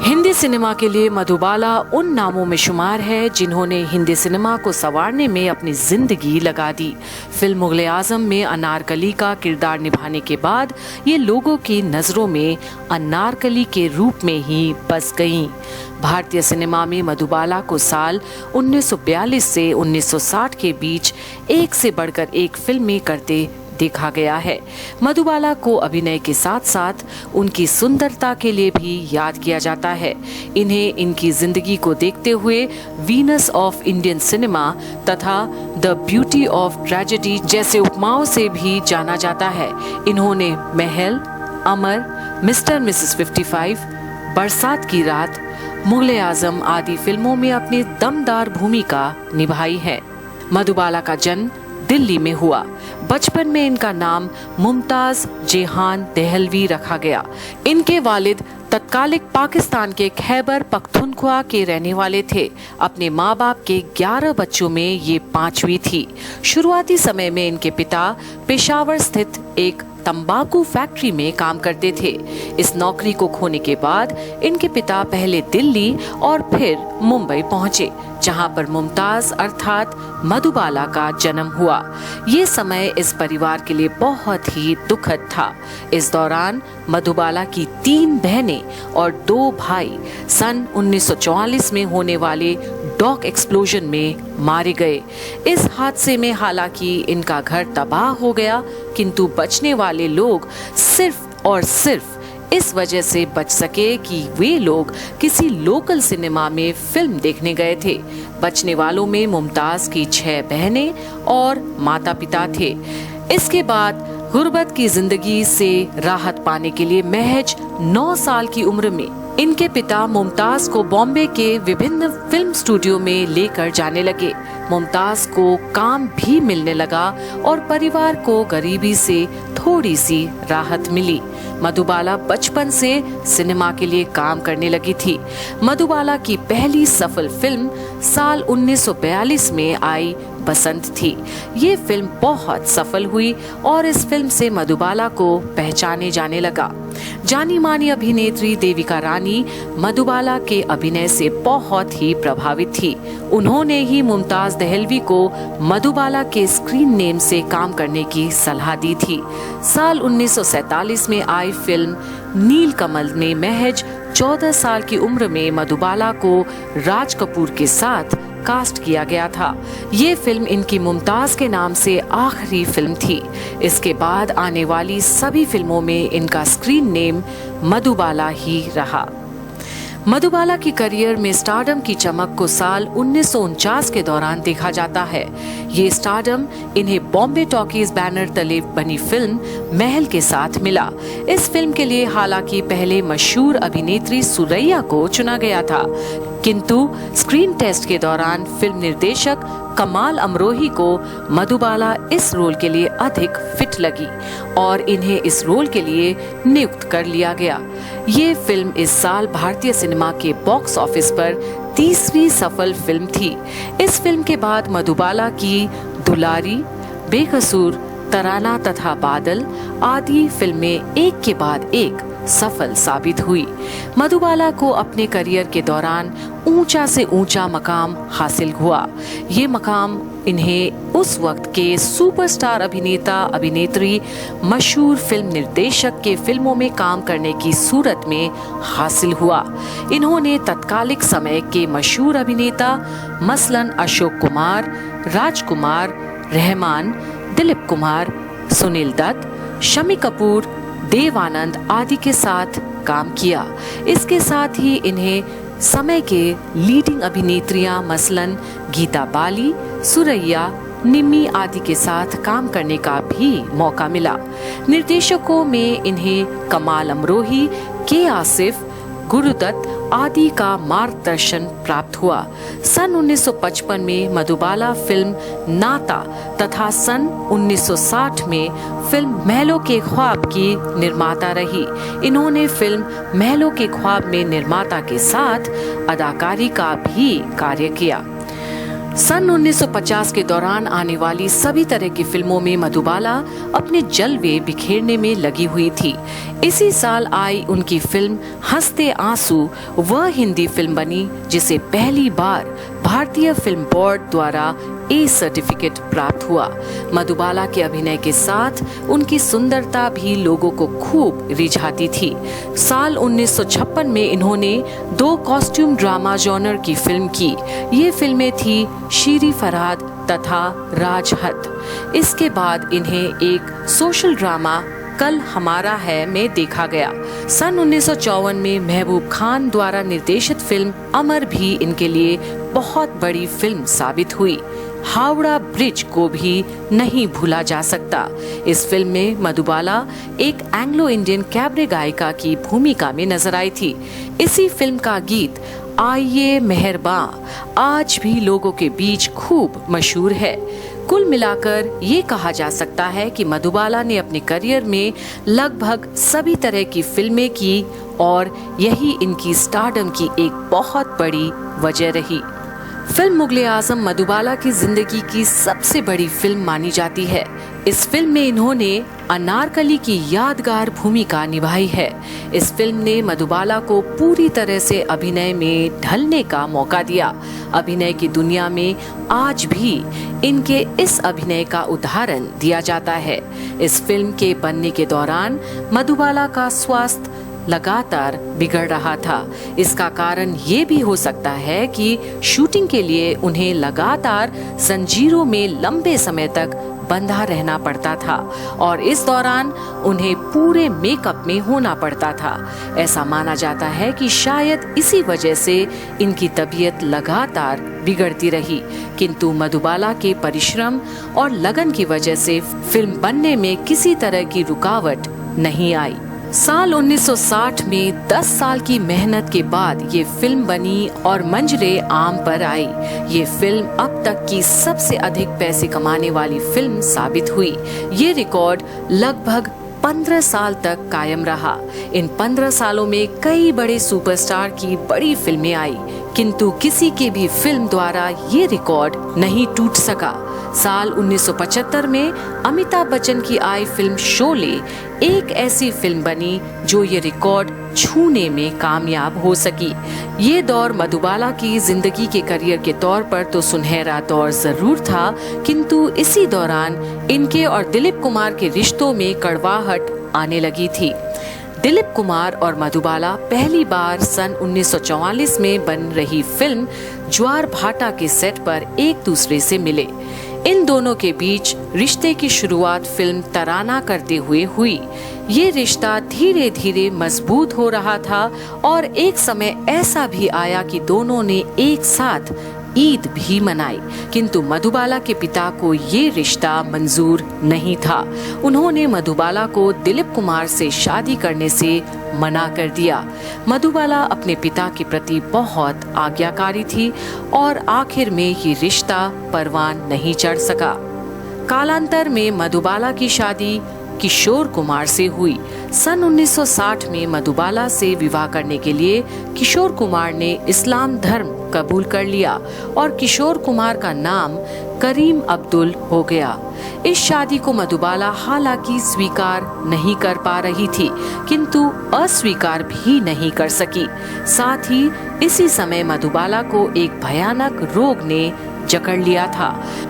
Hindi cinema के लिए मधुबाला उन नामों में शुमार है जिन्होंने हिंदी सिनेमा को संवारने में अपनी जिंदगी लगा दी। फिल्म मुग़ल-ए-आज़म में अनारकली का किरदार निभाने के बाद ये लोगों की नजरों में अनारकली के रूप में ही बस गईं। भारतीय सिनेमा में मधुबाला को साल 1942 से 1960 के बीच एक से बढ़कर एक फिल्में करते देखा गया है। मधुबाला को अभिनय के साथ साथ उनकी सुंदरता के लिए भी याद किया जाता है। इन्हें इनकी जिंदगी को देखते हुए वीनस ऑफ इंडियन सिनेमा तथा द ब्यूटी ऑफ ट्रेजेडी जैसे उपमाओं से भी जाना जाता है। इन्होंने महल, अमर, मिस्टर मिसेस 55, बरसात की रात, मुग़ल-ए-आज़म आदि फिल्मों में अपनी दमदार भूमिका निभाई है। मधुबाला का जन्म दिल्ली में हुआ। बचपन में इनका नाम मुमताज जेहान देहलवी रखा गया। इनके वालिद तत्कालिक पाकिस्तान के खैबर पख्तूनख्वा के रहने वाले थे। अपने माँ बाप के 11 बच्चों में ये 5वीं थी। शुरुआती समय में इनके पिता पेशावर स्थित एक तंबाकू फैक्ट्री में काम करते थे। इस नौकरी को खोने के बाद इनके पिता पहले दिल्ली और फिर मुंबई पहुंचे, जहां पर मुमताज अर्थात मधुबाला का जन्म हुआ। ये समय इस परिवार के लिए बहुत ही दुखद था। इस दौरान मधुबाला की 3 बहनें और 2 भाई सन 1944 में होने वाले डॉक एक्सप्लोजन में मारे गए। इस हादसे में हालांकि इनका घर तबाह हो गया, किंतु बचने वाले लोग सिर्फ और सिर्फ इस वजह से बच सके कि वे लोग किसी लोकल सिनेमा में फिल्म देखने गए थे। बचने वालों में मुमताज की 6 बहनें और माता पिता थे। इसके बाद गुर्बत की जिंदगी से राहत पाने के लिए महज 9 साल की उम्र में इनके पिता मुमताज को बॉम्बे के विभिन्न फिल्म स्टूडियो में लेकर जाने लगे। मुमताज को काम भी मिलने लगा और परिवार को गरीबी से थोड़ी सी राहत मिली। मधुबाला बचपन से सिनेमा के लिए काम करने लगी थी। मधुबाला की पहली सफल फिल्म साल 1942 में आई बसंत थी। ये फिल्म बहुत सफल हुई और इस फिल्म से मधुबाला को पहचाने जाने लगा। जानी मानी अभिनेत्री देविका रानी मधुबाला के अभिनय से बहुत ही प्रभावित थी। उन्होंने ही मुमताज देहलवी को मधुबाला के स्क्रीन नेम से काम करने की सलाह दी थी। साल 1947 में आई फिल्म नीलकमल में महज 14 साल की उम्र में मधुबाला को राज कपूर के साथ कास्ट किया गया था। ये फिल्म इनकी मुमताज के नाम से आखिरी फिल्म थी। इसके बाद आने वाली सभी फिल्मों में इनका स्क्रीन नेम मधुबाला ही रहा। मधुबाला की करियर में स्टारडम की चमक को साल 1949 के दौरान देखा जाता है। ये स्टारडम इन्हें बॉम्बे टॉकीज बैनर तले बनी फिल्म महल के साथ मिला। इस फिल्म के लिए हालांकि पहले मशहूर अभिनेत्री सुरैया को चुना गया था, किंतु स्क्रीन टेस्ट के दौरान फिल्म निर्देशक कमाल अमरोही को मधुबाला इस रोल के लिए अधिक फिट लगी और इन्हें इस रोल के लिए नियुक्त कर लिया गया। ये फिल्म इस साल भारतीय सिनेमा के बॉक्स ऑफिस पर 30वीं सफल फिल्म थी। इस फिल्म के बाद मधुबाला की दुलारी, बेकसूर, तराना तथा बादल आदि फिल्में एक के बाद एक सफल साबित हुई। मधुबाला को अपने करियर के दौरान ऊंचा से ऊंचा मकाम हासिल हुआ। ये मकाम इन्हें उस वक्त के सुपरस्टार अभिनेता अभिनेत्री, मशहूर फिल्म निर्देशक के फिल्मों में काम करने की सूरत में हासिल हुआ। इन्होंने तत्कालिक समय के मशहूर अभिनेता मसलन अशोक कुमार, राजकुमार, रहमान, दिलीप कुमार, सुनील दत्त, शम्मी कपूर, देव आनंद आदि के साथ काम किया। इसके साथ ही इन्हें समय के लीडिंग अभिनेत्रियां मसलन गीता बाली, सुरैया, निम्मी आदि के साथ काम करने का भी मौका मिला। निर्देशकों में इन्हें कमाल अमरोही, के आसिफ, गुरुदत्त आदि का मार्गदर्शन प्राप्त हुआ। सन 1955 में मधुबाला फिल्म नाता तथा सन 1960 में फिल्म महलों के ख्वाब की निर्माता रही। इन्होंने फिल्म महलों के ख्वाब में निर्माता के साथ अदाकारी का भी कार्य किया। सन 1950 के दौरान आने वाली सभी तरह की फिल्मों में मधुबाला अपने जलवे बिखेरने में लगी हुई थी। इसी साल आई उनकी फिल्म हंसते आंसू वह हिंदी फिल्म बनी जिसे पहली बार भारतीय फिल्म बोर्ड द्वारा ए सर्टिफिकेट प्राप्त हुआ। मधुबाला के अभिनय के साथ उनकी सुंदरता भी लोगों को खूब रिझाती थी। साल 1956 में इन्होंने 2 कॉस्ट्यूम ड्रामा जॉनर की फिल्म की। ये फिल्में थी शीरी फरहाद तथा राजहत। इसके बाद इन्हें एक सोशल ड्रामा कल हमारा है में देखा गया। सन 1954 में महबूब खान द्वारा निर्देशित फिल्म अमर भी इनके लिए बहुत बड़ी फिल्म साबित हुई। हावड़ा ब्रिज को भी नहीं भूला जा सकता। इस फिल्म में मधुबाला एक एंग्लो इंडियन कैबरे गायिका की भूमिका में नजर आई थी। इसी फिल्म का गीत आइए मेहरबां आज भी लोगों के बीच खूब मशहूर है। कुल मिलाकर ये कहा जा सकता है कि मधुबाला ने अपने करियर में लगभग सभी तरह की फिल्में की और यही इनकी स्टारडम की एक बहुत बड़ी वजह रही। फिल्म मुगल-ए-आजम मधुबाला की जिंदगी की सबसे बड़ी फिल्म मानी जाती है। इस फिल्म में इन्होंने अनारकली की यादगार भूमिका निभाई है। इस फिल्म ने मधुबाला को पूरी तरह से अभिनय में ढलने का मौका दिया। अभिनय की दुनिया में आज भी इनके इस अभिनय का उदाहरण दिया जाता है। इस फिल्म के बनने के दौरान मधुबाला का स्वास्थ्य लगातार बिगड़ रहा था। इसका कारण ये भी हो सकता है कि शूटिंग के लिए उन्हें लगातार जंजीरों में लंबे समय तक बंधा रहना पड़ता था और इस दौरान उन्हें पूरे मेकअप में होना पड़ता था। ऐसा माना जाता है कि शायद इसी वजह से इनकी तबीयत लगातार बिगड़ती रही, किंतु मधुबाला के परिश्रम और लगन की वजह से फिल्म बनने में किसी तरह की रुकावट नहीं आई। साल 1960 में 10 साल की मेहनत के बाद ये फिल्म बनी और मंजरे आम पर आई। ये फिल्म अब तक की सबसे अधिक पैसे कमाने वाली फिल्म साबित हुई। ये रिकॉर्ड लगभग 15 साल तक कायम रहा। इन 15 सालों में कई बड़े सुपरस्टार की बड़ी फिल्में आई, किंतु किसी के भी फिल्म द्वारा ये रिकॉर्ड नहीं टूट सका। साल 1975 में अमिताभ बच्चन की आई फिल्म शोले एक ऐसी फिल्म बनी जो ये रिकॉर्ड छूने में कामयाब हो सकी। ये दौर मधुबाला की जिंदगी के करियर के तौर पर तो सुनहरा दौर जरूर था, किंतु इसी दौरान इनके और दिलीप कुमार के रिश्तों में कड़वाहट आने लगी थी। दिलीप कुमार और मधुबाला पहली बार सन 1944 में बन रही फिल्म ज्वार भाटा के सेट पर एक दूसरे से मिले। इन दोनों के बीच रिश्ते की शुरुआत फिल्म तराना करते हुए हुई। ये रिश्ता धीरे धीरे मजबूत हो रहा था और एक समय ऐसा भी आया कि दोनों ने एक साथ ईद भी मनाई, किंतु मधुबाला के पिता को ये रिश्ता मंजूर नहीं था। उन्होंने मधुबाला को दिलीप कुमार से शादी करने से मना कर दिया। मधुबाला अपने पिता के प्रति बहुत आज्ञाकारी थी और आखिर में ये रिश्ता परवान नहीं चढ़ सका। कालांतर में मधुबाला की शादी किशोर कुमार से हुई। सन 1960 में मधुबाला से विवाह करने के लिए किशोर कुमार ने इस्लाम धर्म कबूल कर लिया और किशोर कुमार का नाम करीम अब्दुल हो गया। इस शादी को मधुबाला हालांकि स्वीकार नहीं कर पा रही थी, किंतु अस्वीकार भी नहीं कर सकी। साथ ही इसी समय मधुबाला को एक भयानक रोग ने जकड़ लिया था।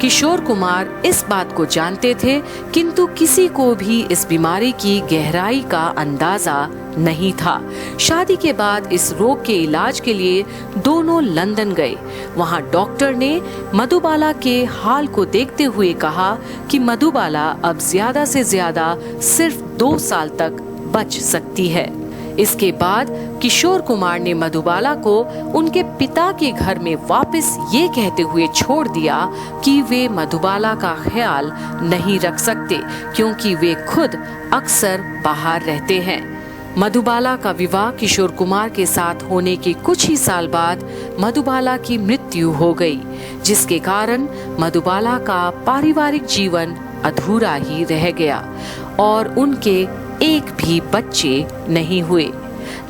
किशोर कुमार इस बात को जानते थे, किंतु किसी को भी इस बीमारी की गहराई का अंदाजा नहीं था। शादी के बाद इस रोग के इलाज के लिए दोनों लंदन गए। वहां डॉक्टर ने मधुबाला के हाल को देखते हुए कहा कि मधुबाला अब ज्यादा से ज्यादा सिर्फ 2 साल तक बच सकती है। इसके बाद किशोर कुमार ने मधुबाला को उनके पिता के घर में वापस ये कहते हुए छोड़ दिया कि वे मधुबाला का ख्याल नहीं रख सकते, क्योंकि वे खुद अक्सर बाहर रहते हैं। मधुबाला का विवाह किशोर कुमार के साथ होने के कुछ ही साल बाद मधुबाला की मृत्यु हो गई, जिसके कारण मधुबाला का पारिवारिक जीवन अधूरा ही रह गया और उनके एक भी बच्चे नहीं हुए।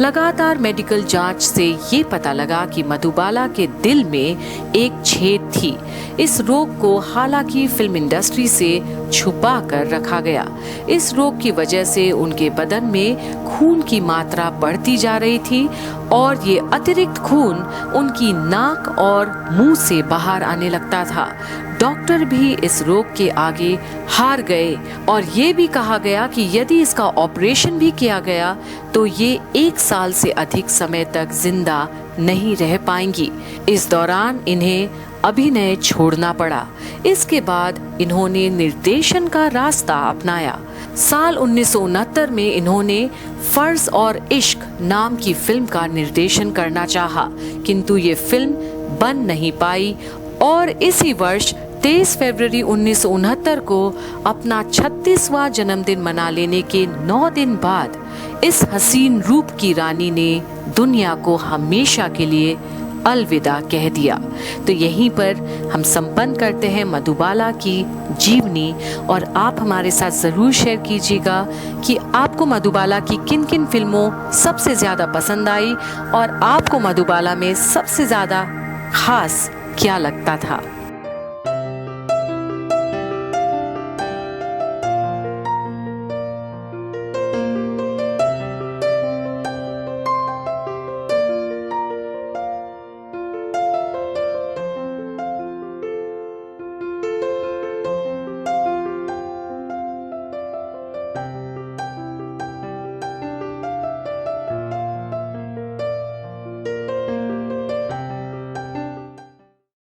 लगातार मेडिकल जांच से ये पता लगा कि मधुबाला के दिल में एक छेद थी। इस रोग को हालांकि फिल्म इंडस्ट्री से छुपा कर रखा गया। इस रोग की वजह से उनके बदन में खून की मात्रा बढ़ती जा रही थी और ये अतिरिक्त खून उनकी नाक और मुंह से बाहर आने लगता था। डॉक्टर भी इस रोग के आगे हार गए और ये भी कहा गया कि यदि इसका ऑपरेशन भी किया गया तो ये 1 साल से अधिक समय तक जिंदा नहीं रह पाएंगी। इस दौरान इन्हें अभिनय छोड़ना पड़ा। इसके बाद इन्होंने निर्देशन का रास्ता अपनाया। साल 1969 में इन्होंने फर्ज और इश्क नाम की फिल्म का निर्देशन करना चाहा, किंतु ये फिल्म बन नहीं पाई और इसी वर्ष 23 फरवरी 1969 को अपना 36वां जन्मदिन मना लेने के 9 दिन बाद इस हसीन रूप की रानी ने दुनिया को हमेशा के लिए अलविदा कह दिया। तो यहीं पर हम संपन्न करते हैं मधुबाला की जीवनी और आप हमारे साथ ज़रूर शेयर कीजिएगा कि आपको मधुबाला की किन किन फिल्मों सबसे ज़्यादा पसंद आई और आपको मधुबाला में सबसे ज़्यादा खास क्या लगता था।